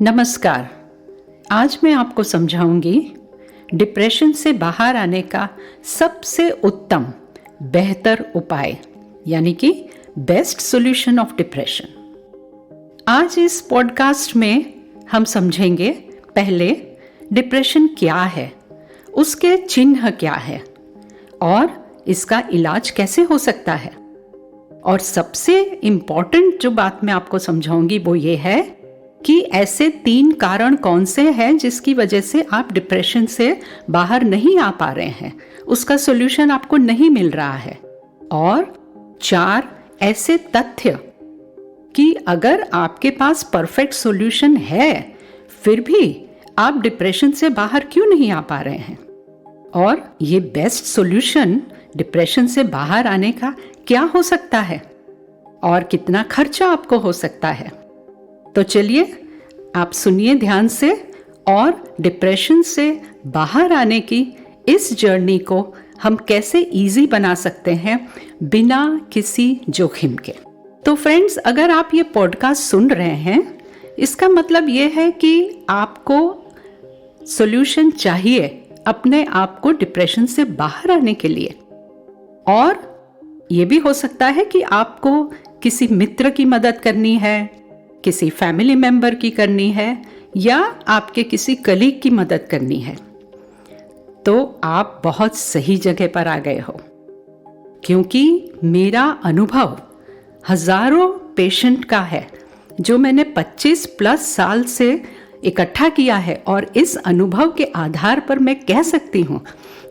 नमस्कार। आज मैं आपको समझाऊंगी डिप्रेशन से बाहर आने का सबसे उत्तम बेहतर उपाय, यानी कि बेस्ट सॉल्यूशन ऑफ डिप्रेशन। आज इस पॉडकास्ट में हम समझेंगे पहले डिप्रेशन क्या है, उसके चिन्ह क्या है और इसका इलाज कैसे हो सकता है। और सबसे इम्पॉर्टेंट जो बात मैं आपको समझाऊंगी वो ये है कि ऐसे 3 कारण कौन से हैं जिसकी वजह से आप डिप्रेशन से बाहर नहीं आ पा रहे हैं, उसका सॉल्यूशन आपको नहीं मिल रहा है। और 4 ऐसे तथ्य कि अगर आपके पास परफेक्ट सॉल्यूशन है फिर भी आप डिप्रेशन से बाहर क्यों नहीं आ पा रहे हैं, और ये बेस्ट सॉल्यूशन डिप्रेशन से बाहर आने का क्या हो सकता है और कितना खर्चा आपको हो सकता है। तो चलिए आप सुनिए ध्यान से और डिप्रेशन से बाहर आने की इस जर्नी को हम कैसे इजी बना सकते हैं बिना किसी जोखिम के। तो फ्रेंड्स, अगर आप ये पॉडकास्ट सुन रहे हैं इसका मतलब ये है कि आपको सॉल्यूशन चाहिए अपने आप को डिप्रेशन से बाहर आने के लिए। और ये भी हो सकता है कि आपको किसी मित्र की मदद करनी है, किसी फैमिली मेंबर की करनी है या आपके किसी कलीग की मदद करनी है। तो आप बहुत सही जगह पर आ गए हो, क्योंकि मेरा अनुभव हजारों पेशेंट का है जो मैंने 25+ साल से इकट्ठा किया है। और इस अनुभव के आधार पर मैं कह सकती हूँ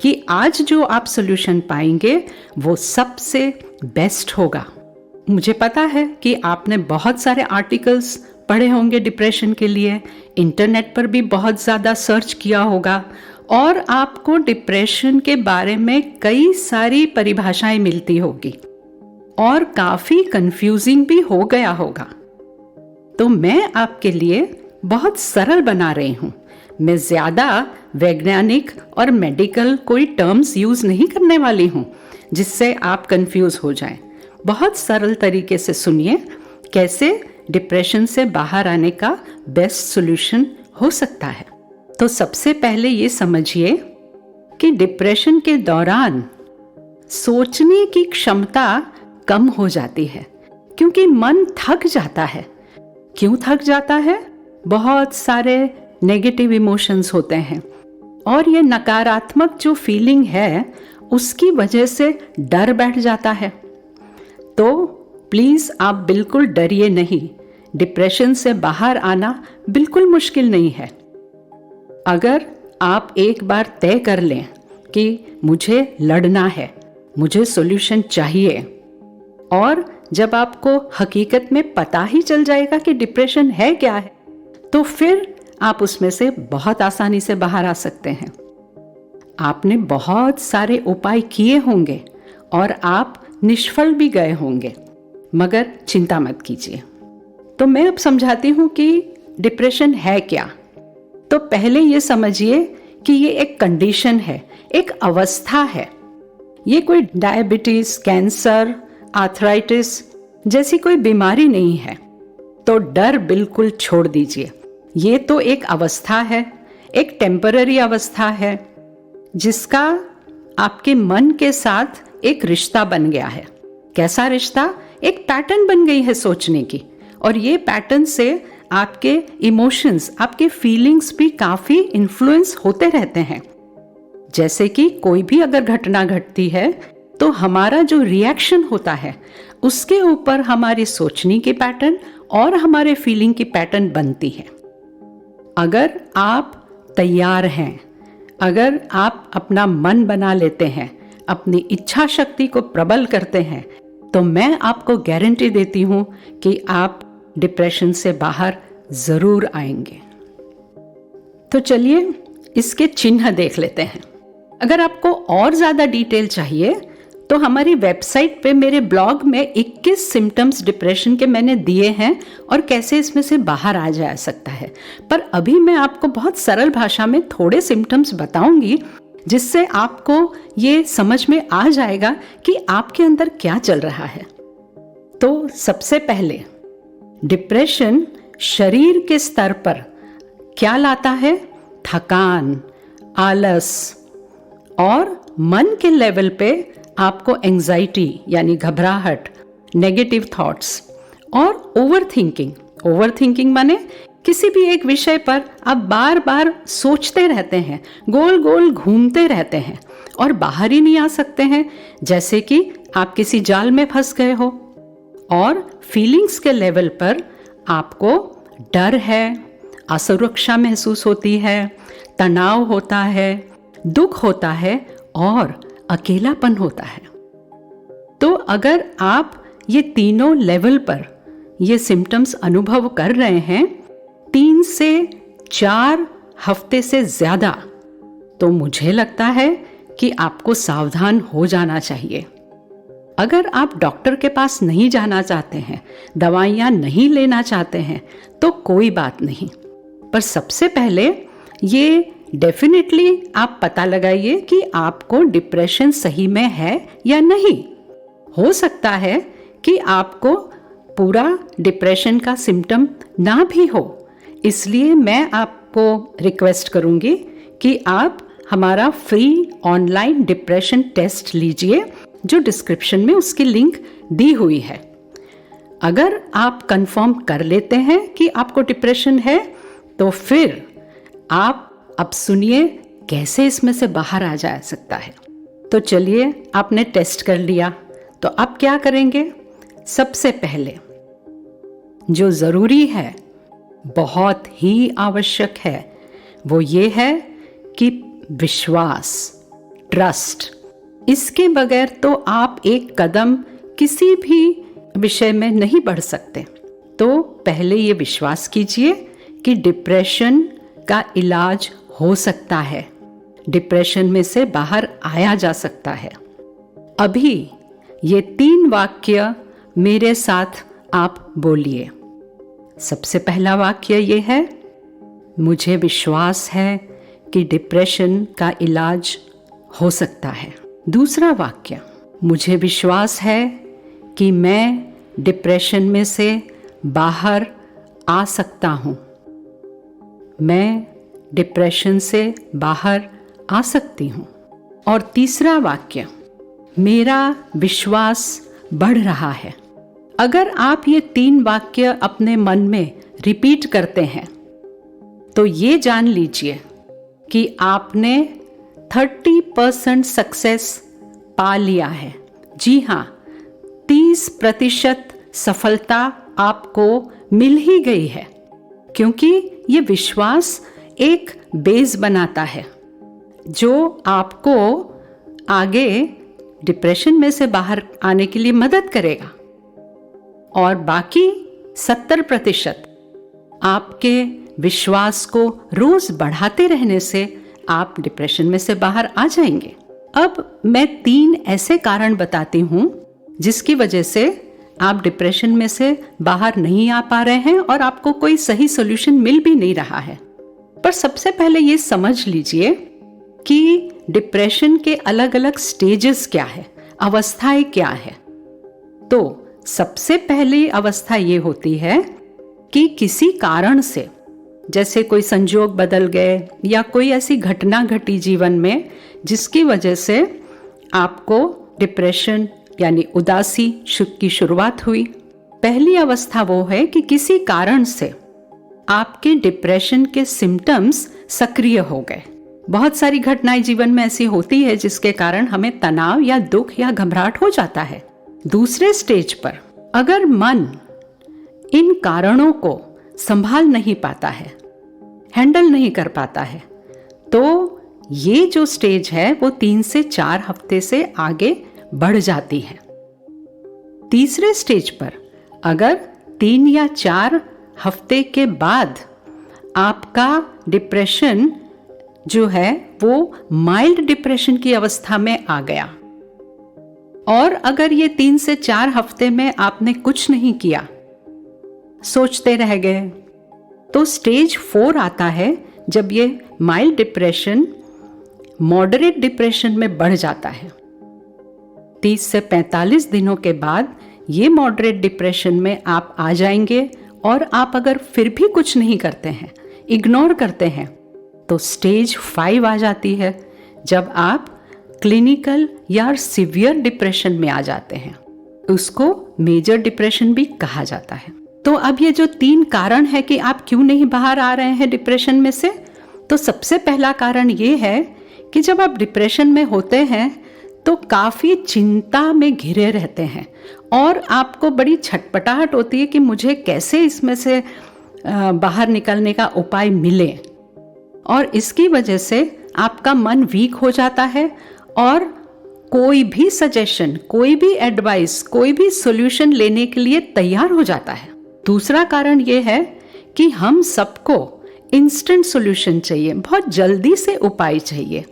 कि आज जो आप सॉल्यूशन पाएंगे वो सबसे बेस्ट होगा। मुझे पता है कि आपने बहुत सारे आर्टिकल्स पढ़े होंगे डिप्रेशन के लिए, इंटरनेट पर भी बहुत ज़्यादा सर्च किया होगा और आपको डिप्रेशन के बारे में कई सारी परिभाषाएं मिलती होगी और काफ़ी कंफ्यूजिंग भी हो गया होगा। तो मैं आपके लिए बहुत सरल बना रही हूँ। मैं ज़्यादा वैज्ञानिक और मेडिकल कोई टर्म्स यूज़ नहीं करने वाली हूँ जिससे आप कंफ्यूज हो जाएं। बहुत सरल तरीके से सुनिए कैसे डिप्रेशन से बाहर आने का बेस्ट सॉल्यूशन हो सकता है। तो सबसे पहले ये समझिए कि डिप्रेशन के दौरान सोचने की क्षमता कम हो जाती है, क्योंकि मन थक जाता है। क्यों थक जाता है? बहुत सारे नेगेटिव इमोशंस होते हैं और ये नकारात्मक जो फीलिंग है उसकी वजह से डर बैठ जाता है। तो प्लीज आप बिल्कुल डरिए नहीं, डिप्रेशन से बाहर आना बिल्कुल मुश्किल नहीं है। अगर आप एक बार तय कर लें कि मुझे लड़ना है, मुझे सॉल्यूशन चाहिए, और जब आपको हकीकत में पता ही चल जाएगा कि डिप्रेशन है क्या है, तो फिर आप उसमें से बहुत आसानी से बाहर आ सकते हैं। आपने बहुत सारे उपाय किए होंगे और आप निष्फल भी गए होंगे, मगर चिंता मत कीजिए। तो मैं अब समझाती हूँ कि डिप्रेशन है क्या। तो पहले ये समझिए कि ये एक कंडीशन है, एक अवस्था है। ये कोई डायबिटीज, कैंसर, आर्थराइटिस जैसी कोई बीमारी नहीं है। तो डर बिल्कुल छोड़ दीजिए। ये तो एक अवस्था है, एक टेम्पररी अवस्था है जिसका आपके मन के साथ एक रिश्ता बन गया है। कैसा रिश्ता? एक पैटर्न बन गई है सोचने की, और ये पैटर्न से आपके इमोशंस, आपके फीलिंग्स भी काफी इन्फ्लुएंस होते रहते हैं। जैसे कि कोई भी अगर घटना घटती है तो हमारा जो रिएक्शन होता है उसके ऊपर हमारी सोचने की पैटर्न और हमारे फीलिंग की पैटर्न बनती है। अगर आप तैयार हैं, अगर आप अपना मन बना लेते हैं, अपनी इच्छा शक्ति को प्रबल करते हैं, तो मैं आपको गारंटी देती हूं कि आप डिप्रेशन से बाहर जरूर आएंगे। तो चलिए इसके चिन्ह देख लेते हैं। अगर आपको और ज्यादा डिटेल चाहिए तो हमारी वेबसाइट पे मेरे ब्लॉग में 21 सिम्टम्स डिप्रेशन के मैंने दिए हैं और कैसे इसमें से बाहर आ जा सकता है। पर अभी मैं आपको बहुत सरल भाषा में थोड़े सिम्टम्स बताऊंगी जिससे आपको ये समझ में आ जाएगा कि आपके अंदर क्या चल रहा है। तो सबसे पहले डिप्रेशन शरीर के स्तर पर क्या लाता है? थकान, आलस, और मन के लेवल पे आपको एंजाइटी यानी घबराहट, नेगेटिव थॉट्स और ओवर थिंकिंग माने किसी भी एक विषय पर आप बार बार सोचते रहते हैं, गोल गोल घूमते रहते हैं और बाहर ही नहीं आ सकते हैं, जैसे कि आप किसी जाल में फंस गए हो। और फीलिंग्स के लेवल पर आपको डर है, असुरक्षा महसूस होती है, तनाव होता है, दुख होता है और अकेलापन होता है। तो अगर आप ये तीनों लेवल पर ये सिम्टम्स अनुभव कर रहे हैं 3 से 4 हफ्ते से ज़्यादा, तो मुझे लगता है कि आपको सावधान हो जाना चाहिए। अगर आप डॉक्टर के पास नहीं जाना चाहते हैं, दवाइयाँ नहीं लेना चाहते हैं, तो कोई बात नहीं। पर सबसे पहले ये डेफिनेटली आप पता लगाइए कि आपको डिप्रेशन सही में है या नहीं। हो सकता है कि आपको पूरा डिप्रेशन का सिम्टम ना भी हो, इसलिए मैं आपको रिक्वेस्ट करूंगी कि आप हमारा फ्री ऑनलाइन डिप्रेशन टेस्ट लीजिए, जो डिस्क्रिप्शन में उसकी लिंक दी हुई है। अगर आप कंफर्म कर लेते हैं कि आपको डिप्रेशन है, तो फिर आप अब सुनिए कैसे इसमें से बाहर आ जा सकता है। तो चलिए, आपने टेस्ट कर लिया, तो अब क्या करेंगे? सबसे पहले जो जरूरी है, बहुत ही आवश्यक है, वो ये है कि विश्वास, ट्रस्ट। इसके बगैर तो आप एक कदम किसी भी विषय में नहीं बढ़ सकते। तो पहले ये विश्वास कीजिए कि डिप्रेशन का इलाज हो सकता है, डिप्रेशन में से बाहर आया जा सकता है। अभी ये 3 वाक्य मेरे साथ आप बोलिए। सबसे पहला वाक्य ये है, मुझे विश्वास है कि डिप्रेशन का इलाज हो सकता है। दूसरा वाक्य, मुझे विश्वास है कि मैं डिप्रेशन में से बाहर आ सकता हूँ। मैं डिप्रेशन से बाहर आ सकती हूँ। और तीसरा वाक्य, मेरा विश्वास बढ़ रहा है। अगर आप ये 3 वाक्य अपने मन में रिपीट करते हैं, तो ये जान लीजिए कि आपने 30% सक्सेस पा लिया है। जी हाँ, 30% सफलता आपको मिल ही गई है, क्योंकि ये विश्वास एक बेस बनाता है जो आपको आगे डिप्रेशन में से बाहर आने के लिए मदद करेगा। और बाकी 70% आपके विश्वास को रोज बढ़ाते रहने से आप डिप्रेशन में से बाहर आ जाएंगे। अब मैं 3 ऐसे कारण बताती हूँ जिसकी वजह से आप डिप्रेशन में से बाहर नहीं आ पा रहे हैं और आपको कोई सही सॉल्यूशन मिल भी नहीं रहा है। पर सबसे पहले ये समझ लीजिए कि डिप्रेशन के अलग अलग स्टेजेस क्या है, अवस्थाएं क्या है। तो सबसे पहली अवस्था ये होती है कि किसी कारण से, जैसे कोई संजोग बदल गए या कोई ऐसी घटना घटी जीवन में जिसकी वजह से आपको डिप्रेशन यानी उदासी की शुरुआत हुई। पहली अवस्था वो है कि किसी कारण से आपके डिप्रेशन के सिम्टम्स सक्रिय हो गए। बहुत सारी घटनाएं जीवन में ऐसी होती है जिसके कारण हमें तनाव या दुख या घबराहट हो जाता है। दूसरे स्टेज पर अगर मन इन कारणों को संभाल नहीं पाता है, हैंडल नहीं कर पाता है, तो ये जो स्टेज है वो 3 से 4 हफ्ते से आगे बढ़ जाती है। तीसरे स्टेज पर अगर 3 या 4 हफ्ते के बाद आपका डिप्रेशन जो है वो माइल्ड डिप्रेशन की अवस्था में आ गया, और अगर ये 3 से 4 हफ्ते में आपने कुछ नहीं किया, सोचते रह गए, तो स्टेज 4 आता है जब ये माइल्ड डिप्रेशन मॉडरेट डिप्रेशन में बढ़ जाता है। 30 से 45 दिनों के बाद ये मॉडरेट डिप्रेशन में आप आ जाएंगे, और आप अगर फिर भी कुछ नहीं करते हैं इग्नोर करते हैं तो स्टेज 5 आ जाती है, जब आप क्लिनिकल या सिवियर डिप्रेशन में आ जाते हैं। उसको मेजर डिप्रेशन भी कहा जाता है। तो अब ये जो 3 कारण है कि आप क्यों नहीं बाहर आ रहे हैं डिप्रेशन में से, तो सबसे पहला कारण ये है कि जब आप डिप्रेशन में होते हैं तो काफ़ी चिंता में घिरे रहते हैं और आपको बड़ी छटपटाहट होती है कि मुझे कैसे इसमें से बाहर निकलने का उपाय मिले, और इसकी वजह से आपका मन वीक हो जाता है और कोई भी सजेशन, कोई भी एडवाइस, कोई भी सॉल्यूशन लेने के लिए तैयार हो जाता है। दूसरा कारण ये है कि हम सबको इंस्टेंट सॉल्यूशन चाहिए, बहुत जल्दी से उपाय चाहिए,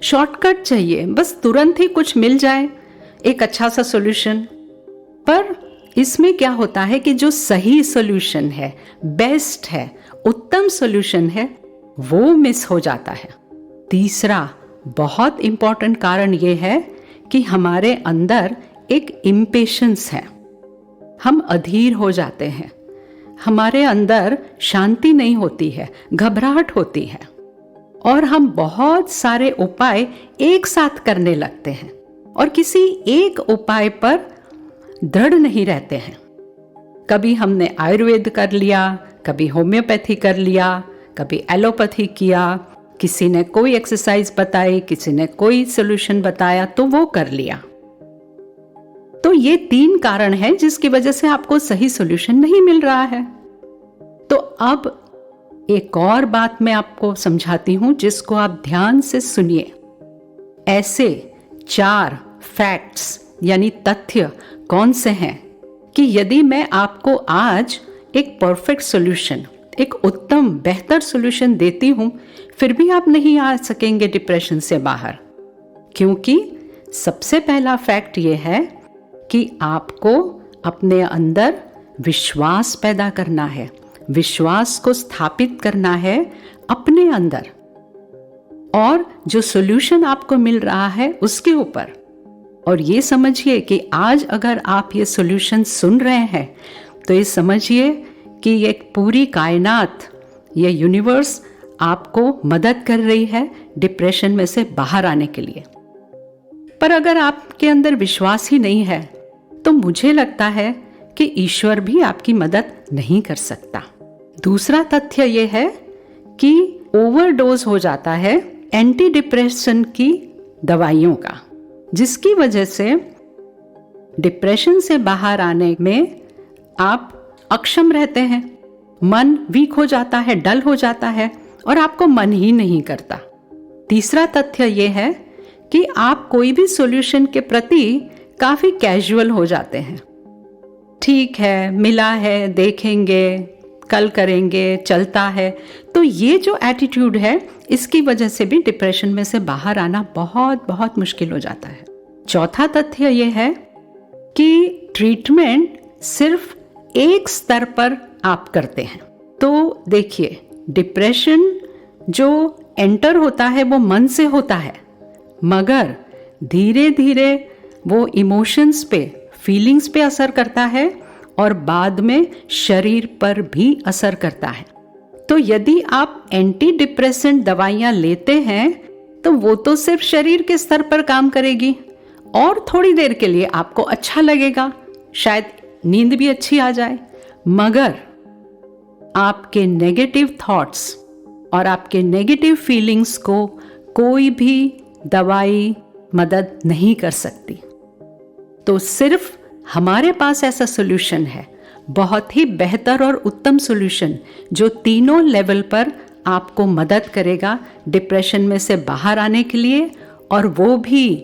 शॉर्टकट चाहिए, बस तुरंत ही कुछ मिल जाए, एक अच्छा सा सॉल्यूशन। पर इसमें क्या होता है कि जो सही सॉल्यूशन है, बेस्ट है, उत्तम सॉल्यूशन है, वो मिस हो जाता है। तीसरा बहुत इंपॉर्टेंट कारण ये है कि हमारे अंदर एक इम्पेशंस है, हम अधीर हो जाते हैं, हमारे अंदर शांति नहीं होती है, घबराहट होती है और हम बहुत सारे उपाय एक साथ करने लगते हैं और किसी एक उपाय पर दृढ़ नहीं रहते हैं। कभी हमने आयुर्वेद कर लिया, कभी होम्योपैथी कर लिया, कभी एलोपैथी किया, किसी ने कोई एक्सरसाइज बताई, किसी ने कोई सॉल्यूशन बताया तो वो कर लिया। तो ये 3 कारण हैं जिसकी वजह से आपको सही सॉल्यूशन नहीं मिल रहा है। तो अब एक और बात मैं आपको समझाती हूं जिसको आप ध्यान से सुनिए। ऐसे 4 फैक्ट्स यानी तथ्य कौन से हैं कि यदि मैं आपको आज एक परफेक्ट सॉल्यूशन, एक उत्तम बेहतर सॉल्यूशन देती हूं, फिर भी आप नहीं आ सकेंगे डिप्रेशन से बाहर। क्योंकि सबसे पहला फैक्ट ये है कि आपको अपने अंदर विश्वास पैदा करना है, विश्वास को स्थापित करना है अपने अंदर और जो सॉल्यूशन आपको मिल रहा है उसके ऊपर। और ये समझिए कि आज अगर आप ये सॉल्यूशन सुन रहे हैं तो ये समझिए कि ये पूरी कायनात, ये यूनिवर्स आपको मदद कर रही है डिप्रेशन में से बाहर आने के लिए। पर अगर आपके अंदर विश्वास ही नहीं है तो मुझे लगता है कि ईश्वर भी आपकी मदद नहीं कर सकता। दूसरा तथ्य यह है कि ओवरडोज हो जाता है एंटी डिप्रेशन की दवाइयों का, जिसकी वजह से डिप्रेशन से बाहर आने में आप अक्षम रहते हैं, मन वीक हो जाता है, डल हो जाता है और आपको मन ही नहीं करता। तीसरा तथ्य यह है कि आप कोई भी सॉल्यूशन के प्रति काफी कैजुअल हो जाते हैं। ठीक है, मिला है, देखेंगे, कल करेंगे, चलता है। तो ये जो एटीट्यूड है इसकी वजह से भी डिप्रेशन में से बाहर आना बहुत बहुत मुश्किल हो जाता है। चौथा तथ्य यह है कि ट्रीटमेंट सिर्फ एक स्तर पर आप करते हैं। तो देखिए, डिप्रेशन जो एंटर होता है वो मन से होता है, मगर धीरे धीरे वो इमोशंस पे, फीलिंग्स पे असर करता है और बाद में शरीर पर भी असर करता है। तो यदि आप एंटी डिप्रेसेंट दवाइयां लेते हैं तो वो तो सिर्फ शरीर के स्तर पर काम करेगी और थोड़ी देर के लिए आपको अच्छा लगेगा, शायद नींद भी अच्छी आ जाए, मगर आपके नेगेटिव थॉट्स और आपके नेगेटिव फीलिंग्स को कोई भी दवाई मदद नहीं कर सकती। तो सिर्फ हमारे पास ऐसा सॉल्यूशन है, बहुत ही बेहतर और उत्तम सॉल्यूशन, जो तीनों लेवल पर आपको मदद करेगा डिप्रेशन में से बाहर आने के लिए, और वो भी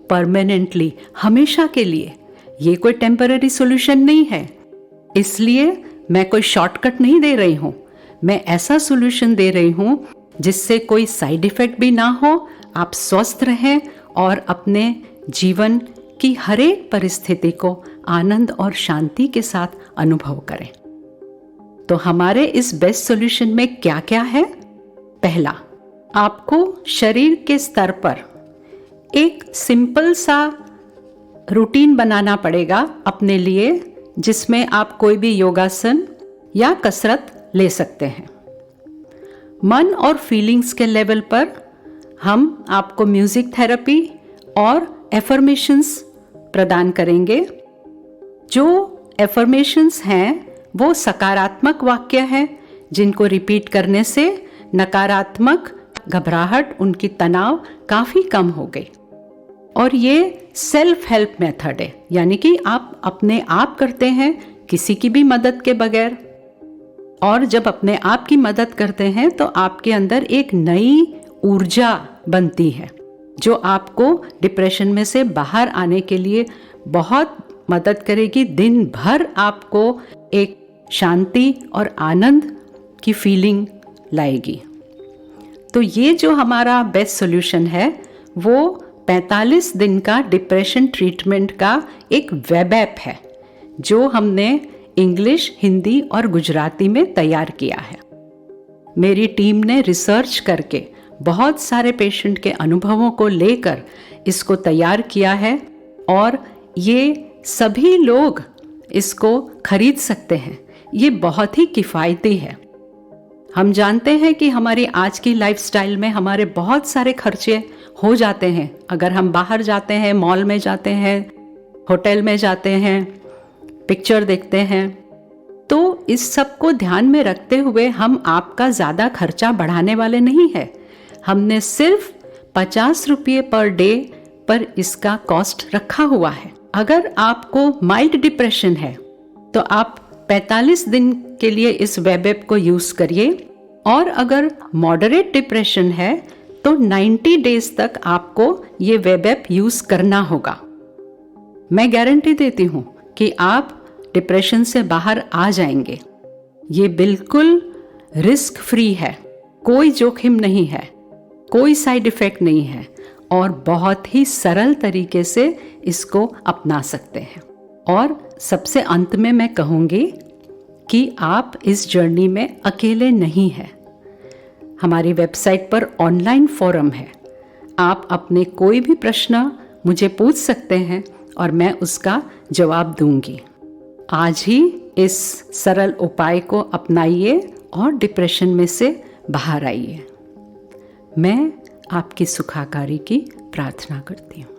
परमानेंटली, हमेशा के लिए। ये कोई टेम्पररी सॉल्यूशन नहीं है, इसलिए मैं कोई शॉर्टकट नहीं दे रही हूँ। मैं ऐसा सॉल्यूशन दे रही हूँ जिससे कोई साइड इफेक्ट भी ना हो, आप स्वस्थ रहें और अपने जीवन की हर एक परिस्थिति को आनंद और शांति के साथ अनुभव करें। तो हमारे इस बेस्ट सॉल्यूशन में क्या क्या है? पहला, आपको शरीर के स्तर पर एक सिंपल सा रूटीन बनाना पड़ेगा अपने लिए, जिसमें आप कोई भी योगासन या कसरत ले सकते हैं। मन और फीलिंग्स के लेवल पर हम आपको म्यूजिक थेरेपी और एफर्मेशंस प्रदान करेंगे। जो एफर्मेशंस हैं वो सकारात्मक वाक्य है जिनको रिपीट करने से नकारात्मक घबराहट, उनकी तनाव काफ़ी कम हो गई। और ये सेल्फ हेल्प मेथड है, यानी कि आप अपने आप करते हैं किसी की भी मदद के बगैर। और जब अपने आप की मदद करते हैं तो आपके अंदर एक नई ऊर्जा बनती है जो आपको डिप्रेशन में से बाहर आने के लिए बहुत मदद करेगी। दिन भर आपको एक शांति और आनंद की फीलिंग लाएगी। तो ये जो हमारा बेस्ट सॉल्यूशन है वो 45 दिन का डिप्रेशन ट्रीटमेंट का एक वेब ऐप है जो हमने इंग्लिश, हिंदी और गुजराती में तैयार किया है। मेरी टीम ने रिसर्च करके बहुत सारे पेशेंट के अनुभवों को लेकर इसको तैयार किया है और ये सभी लोग इसको खरीद सकते हैं। ये बहुत ही किफ़ायती है। हम जानते हैं कि हमारी आज की लाइफस्टाइल में हमारे बहुत सारे खर्चे हो जाते हैं। अगर हम बाहर जाते हैं, मॉल में जाते हैं, होटल में जाते हैं, पिक्चर देखते हैं, तो इस सब को ध्यान में रखते हुए हम आपका ज़्यादा खर्चा बढ़ाने वाले नहीं हैं। हमने सिर्फ 50 रुपये पर डे पर इसका कॉस्ट रखा हुआ है। अगर आपको माइल्ड डिप्रेशन है तो आप 45 दिन के लिए इस वेब ऐप को यूज़ करिए, और अगर मॉडरेट डिप्रेशन है तो 90 डेज तक आपको ये वेब ऐप यूज़ करना होगा। मैं गारंटी देती हूँ कि आप डिप्रेशन से बाहर आ जाएंगे। ये बिल्कुल रिस्क फ्री है, कोई जोखिम नहीं है, कोई साइड इफ़ेक्ट नहीं है और बहुत ही सरल तरीके से इसको अपना सकते हैं। और सबसे अंत में मैं कहूँगी कि आप इस जर्नी में अकेले नहीं हैं। हमारी वेबसाइट पर ऑनलाइन फोरम है, आप अपने कोई भी प्रश्न मुझे पूछ सकते हैं और मैं उसका जवाब दूंगी। आज ही इस सरल उपाय को अपनाइए और डिप्रेशन में से बाहर आइए। मैं आपकी सुखाकारी की प्रार्थना करती हूँ।